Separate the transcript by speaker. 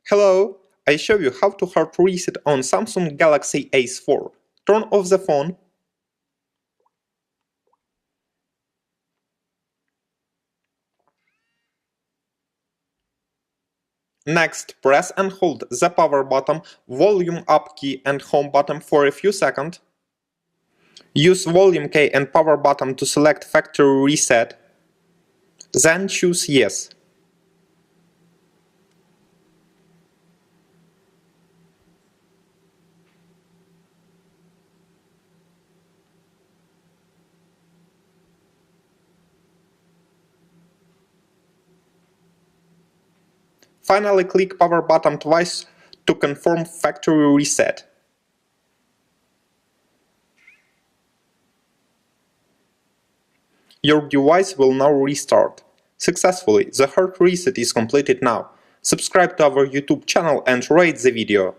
Speaker 1: Hello! I show you how to hard reset on Samsung Galaxy Ace 4. Turn off the phone. Next, press and hold the power button, volume up key and home button for a few seconds. Use volume key and power button to select factory reset. Then choose yes. Finally, click power button twice to confirm factory reset. Your device will now restart. Successfully, the hard reset is completed now. Subscribe to our YouTube channel and rate the video.